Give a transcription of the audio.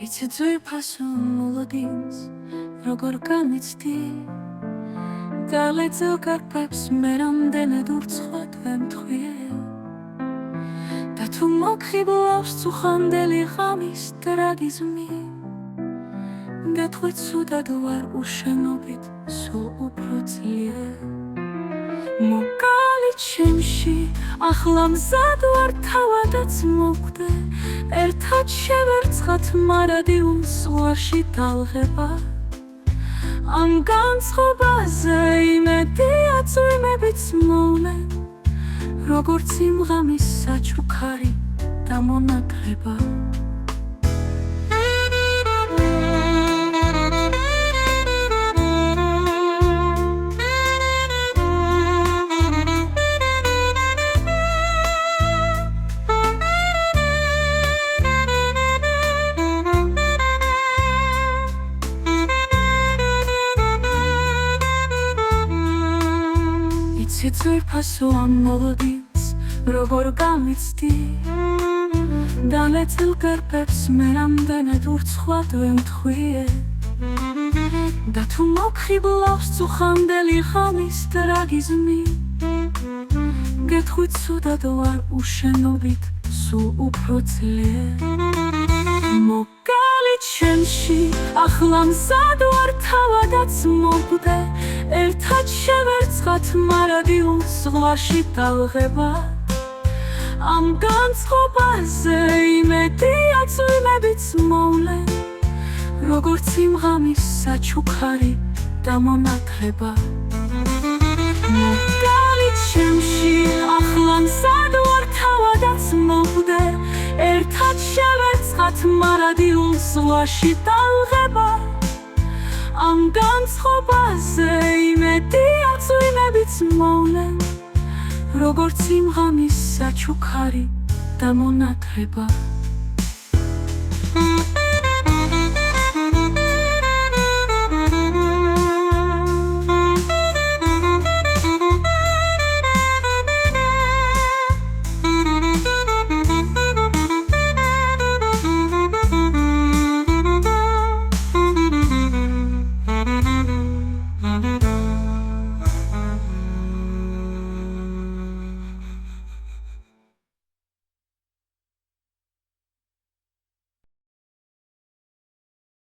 იცი ძვირფასო მოლოდინს როგორ განიცდი და ლეწილ კარპებს მე რამდენად ურცხვად ვემთხვიე და თუ მოგხიბლავს წუხანდელი ღამის ტრაგიზმი გეტყვით ცუდად ვარ უშენობით სულ უფრო ძლიერე მოკალი ჩემში ახლა მზად ვარ თავადაც მოკვდე ერთად შევერცხათ მარადიულს უარში დალღება ამ განწყობაზე იმედია წვიმებიც მოვლენ როგორც იმ ღამის საჩუქარი და მონათლება ძვირფასო ამ მოლოდინს როგორ განიცდი და ლეწილ კარპებს მე რამდენად ურცხვად ვემთხვიე და თუ მოგხიბლავს წუხანდელი ღამის ტრაგიზმი გეტყვით ცუდად ვარ უშენობით სულ უფრო ძლიერე მოკალი ჩემში ახლა მზად ვარ თავადაც მოკვდე ერთად შევერცხათ მარადიულს ზღვაში დალღება ამ განწყობაზე იმედია წვიმებიც მოვლენ როგორც იმ ღამის საჩუქარი და მონათლება მოკალი ჩემში ახლა მზად ვარ თავადაც მოკვდე ერთად შევერცხათ მარადიულს ზღვაში დალღება ამ განწყობაზე იმედია წვიმებიც მოვლენ როგორც იმ ღამის საჩუქარი და მონათლება